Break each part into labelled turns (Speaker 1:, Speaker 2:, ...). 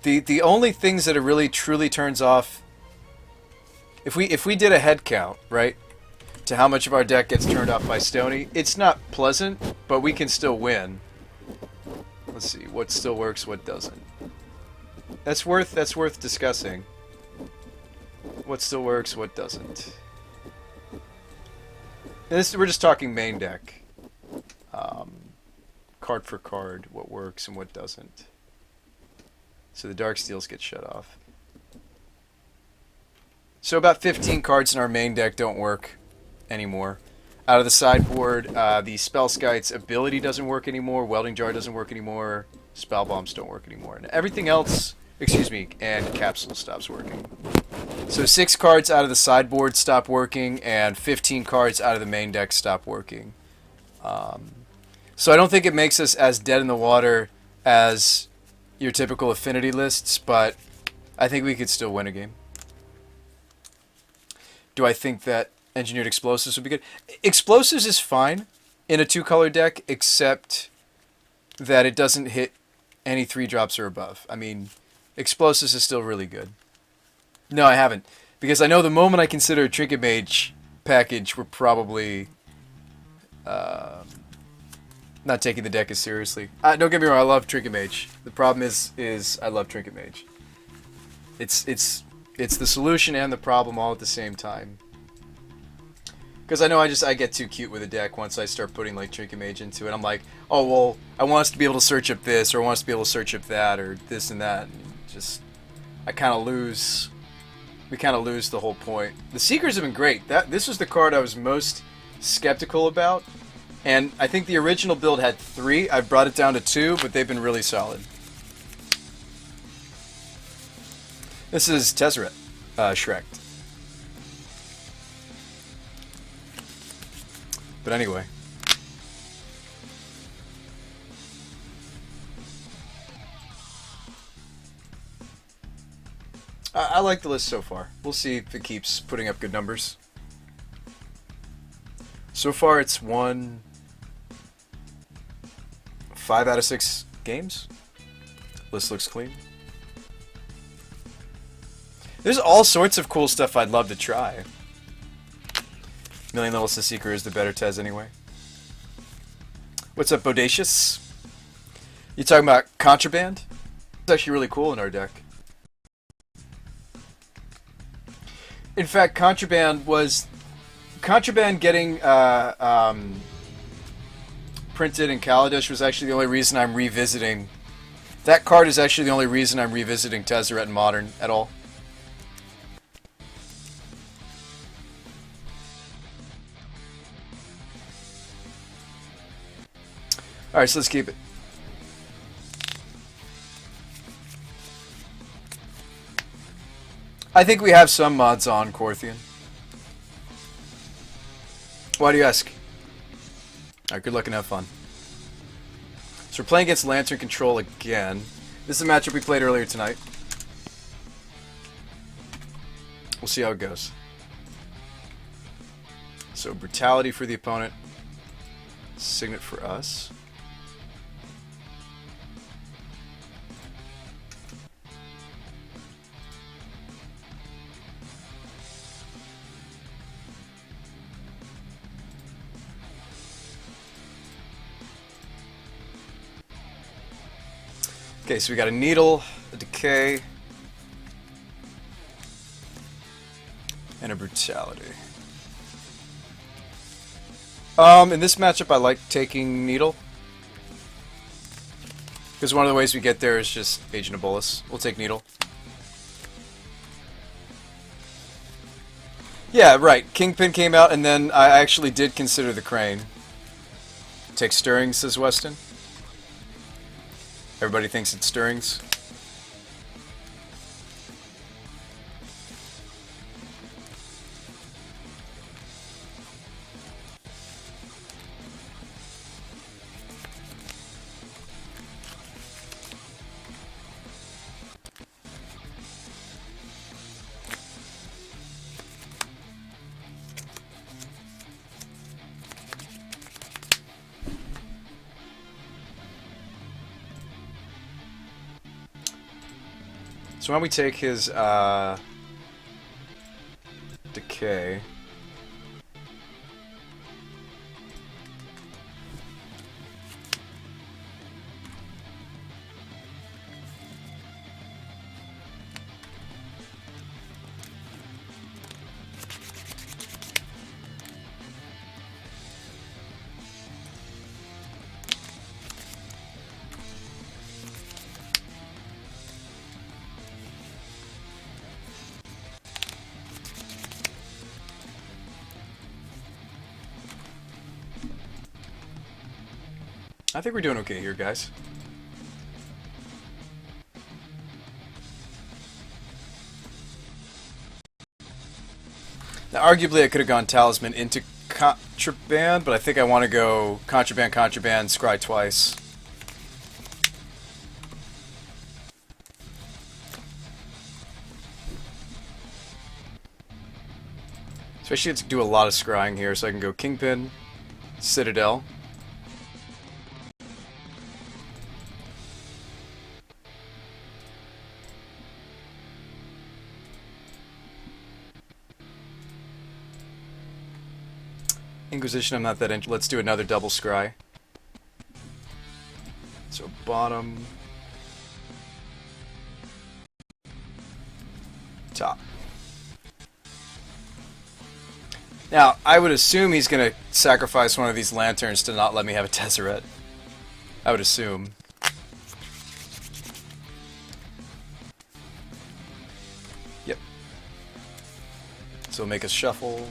Speaker 1: The only things that it really truly turns off, if we did a head count, right, to how much of our deck gets turned off by Stony, it's not pleasant, but we can still win. Let's see, what still works, what doesn't. That's worth discussing. What still works, what doesn't. And this, we're just talking main deck. Card for card, what works and what doesn't. So the Dark Steels get shut off. So about 15 cards in our main deck don't work anymore. Out of the sideboard, the Spellskite's ability doesn't work anymore, Welding Jar doesn't work anymore, Spell Bombs don't work anymore. And everything else, excuse me, and Capsule stops working. So 6 cards out of the sideboard stop working, and 15 cards out of the main deck stop working. So I don't think it makes us as dead in the water as your typical affinity lists, but I think we could still win a game. Do I think that Engineered Explosives would be good? Explosives is fine in a 2-color deck, except that it doesn't hit any 3-drops or above. I mean, Explosives is still really good. No, I haven't. Because I know the moment I consider a Trinket Mage package, we're probably not taking the deck as seriously. Don't get me wrong, I love Trinket Mage. The problem is I love Trinket Mage. It's the solution and the problem all at the same time. Because I know I get too cute with a deck once I start putting like Trinket Mage into it. I'm like, oh well, I want us to be able to search up this, or I want us to be able to search up that, or this and that. And just, I kind of lose. We kind of lose the whole point. The Seekers have been great. This was the card I was most skeptical about, and I think the original build had 3. I've brought it down to 2, but they've been really solid. This is Tezzerator, Shrek. But anyway. I like the list so far. We'll see if it keeps putting up good numbers. So far it's won 5 out of 6 games. List looks clean. There's all sorts of cool stuff I'd love to try. Million Levels to Seeker is the better Tez anyway. What's up, Bodacious? You talking about Contraband? It's actually really cool in our deck. In fact, Contraband getting printed in Kaladesh was actually the only reason I'm revisiting. That card is actually the only reason I'm revisiting Tezzerator in Modern at all. Alright, so let's keep it. I think we have some mods on Corthian. Why do you ask? Alright, good luck and have fun. So we're playing against Lantern Control again. This is a matchup we played earlier tonight. We'll see how it goes. So Brutality for the opponent. Signet for us. Okay, so we got a Needle, a Decay, and a Brutality. In this matchup, I like taking Needle, because one of the ways we get there is just Agent of Bolus. We'll take Needle. Yeah, right. Kingpin came out, and then I actually did consider the Crane. Take Stirring, says Weston. Everybody thinks it's Stirrings. So why don't we take his decay. I think we're doing okay here, guys. Now, arguably, I could have gone Talisman into Contraband, but I think I want to go Contraband, Scry twice. Especially to do a lot of scrying here, so I can go Kingpin, Citadel. Inquisition, I'm not that interested. Let's do another double scry. So bottom, top. Now, I would assume he's going to sacrifice one of these lanterns to not let me have a Tezzerator. I would assume. Yep. So we'll make a shuffle.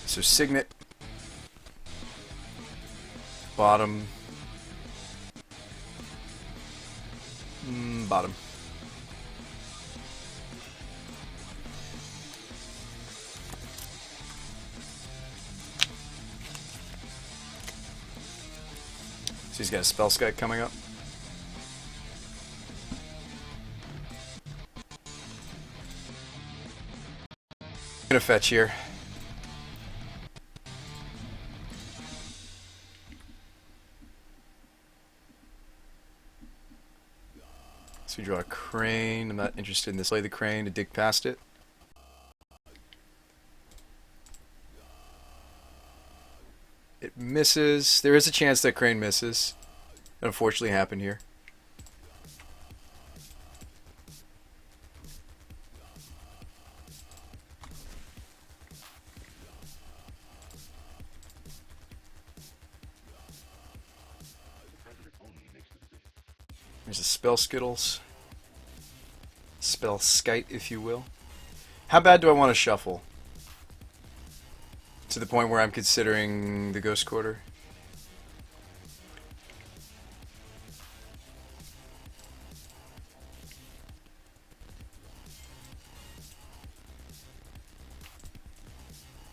Speaker 1: So Signet, bottom, bottom. So he's got a spell Sky coming up. I'm gonna fetch here. So we draw a crane. I'm not interested in this. Play the crane to dig past it. It misses. There is a chance that crane misses. That unfortunately happened here. There's a Spell Skittles. Spell Skite, if you will. How bad do I want to shuffle? To the point where I'm considering the Ghost Quarter?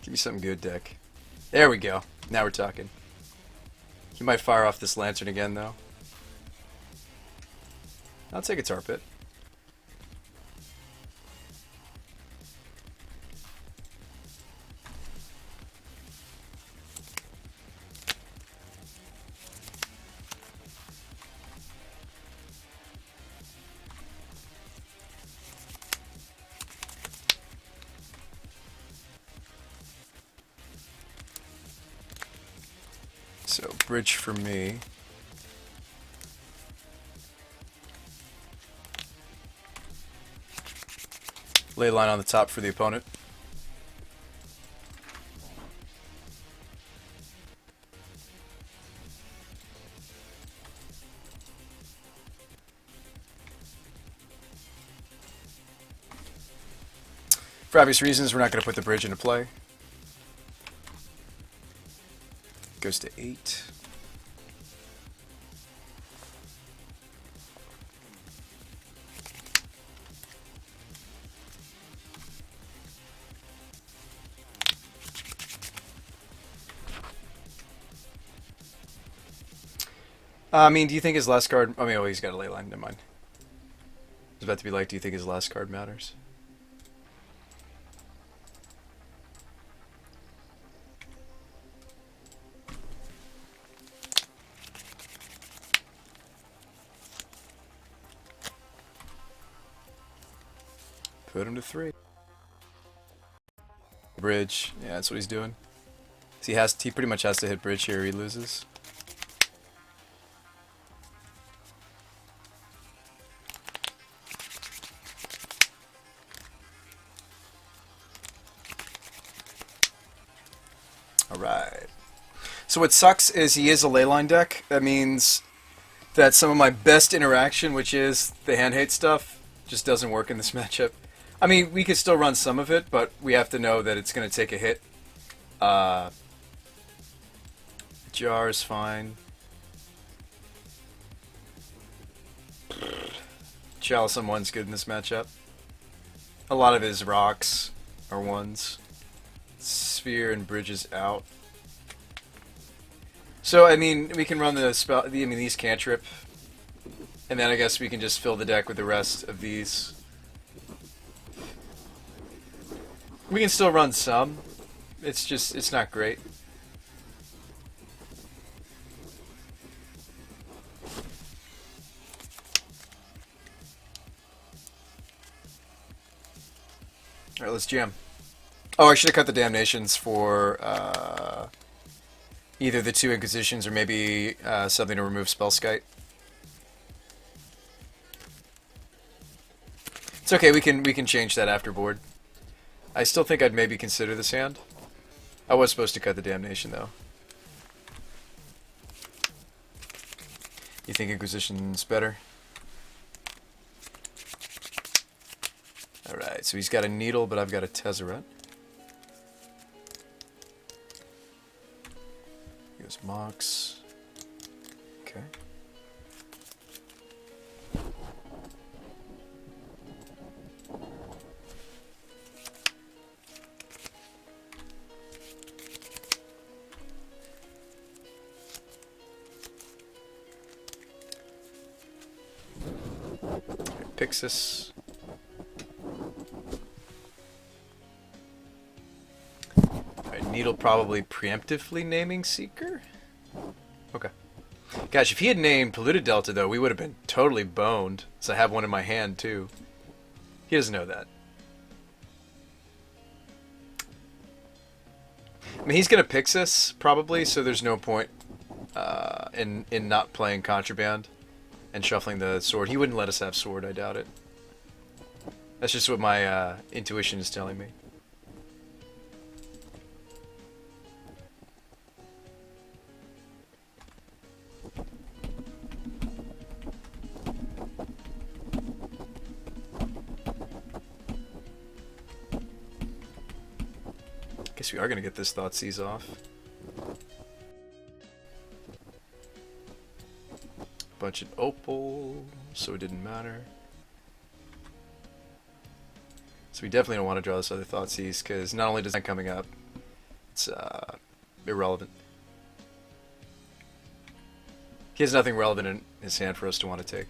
Speaker 1: Give me something good, deck. There we go. Now we're talking. He might fire off this lantern again, though. I'll take a Tar Pit. So, bridge for me. Ley line on the top for the opponent. For obvious reasons, we're not going to put the bridge into play. Goes to 8. I mean, do you think his last card... I mean, oh, he's got a ley line. Never mind. I was about to be like, do you think his last card matters? Put him to 3. Bridge. Yeah, that's what he's doing. He pretty much has to hit bridge here or he loses. Alright. So what sucks is he is a leyline deck. That means that some of my best interaction, which is the hand hate stuff, just doesn't work in this matchup. I mean, we could still run some of it, but we have to know that it's going to take a hit. Jar is fine. Chalice on 1's good in this matchup. A lot of his rocks are 1s. Sphere and bridges out. So, I mean, we can run the spell. I mean, these cantrip. And then I guess we can just fill the deck with the rest of these. We can still run some. It's just, it's not great. Alright, let's jam. Oh, I should have cut the Damnations for either the 2 Inquisitions or maybe something to remove Spellskite. It's okay, we can change that after board. I still think I'd maybe consider this hand. I was supposed to cut the Damnation, though. You think Inquisition's better? Alright, so he's got a Needle, but I've got a Tezzerator. Goes Mox. Okay. Pixis. Needle probably preemptively naming Seeker? Okay. Gosh, if he had named Polluted Delta, though, we would have been totally boned. So I have one in my hand, too. He doesn't know that. I mean, he's going to Pixis, probably, so there's no point in not playing Contraband and shuffling the sword. He wouldn't let us have sword, I doubt it. That's just what my intuition is telling me. Guess we are going to get this Thoughtseize off. Bunch of Opal, so it didn't matter. So we definitely don't want to draw this other Thoughtseize, because not only does that coming up, it's irrelevant. He has nothing relevant in his hand for us to want to take.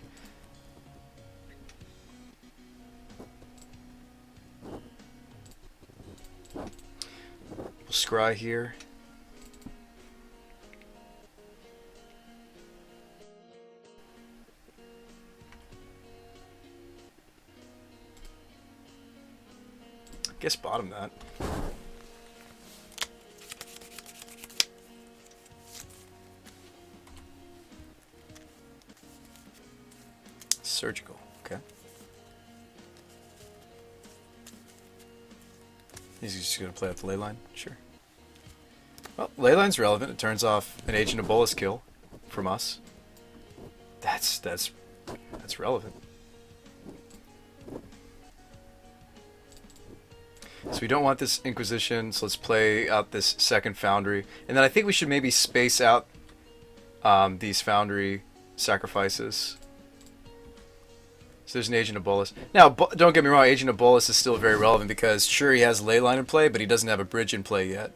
Speaker 1: We'll scry here. Guess bottom that. Surgical, okay. He's just going to play out the Leyline? Sure. Well, Leyline's relevant. It turns off an Agent of Bolus kill from us. That's relevant. So we don't want this Inquisition, so let's play out this second Foundry. And then I think we should maybe space out these Foundry sacrifices. So there's an Agent of Bolus. Now, don't get me wrong, Agent of Bolus is still very relevant because sure he has Leyline in play, but he doesn't have a bridge in play yet.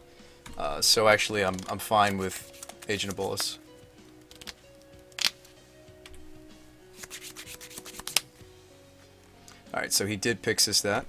Speaker 1: So actually I'm fine with Agent of Bolus. Alright, so he did Pixis that.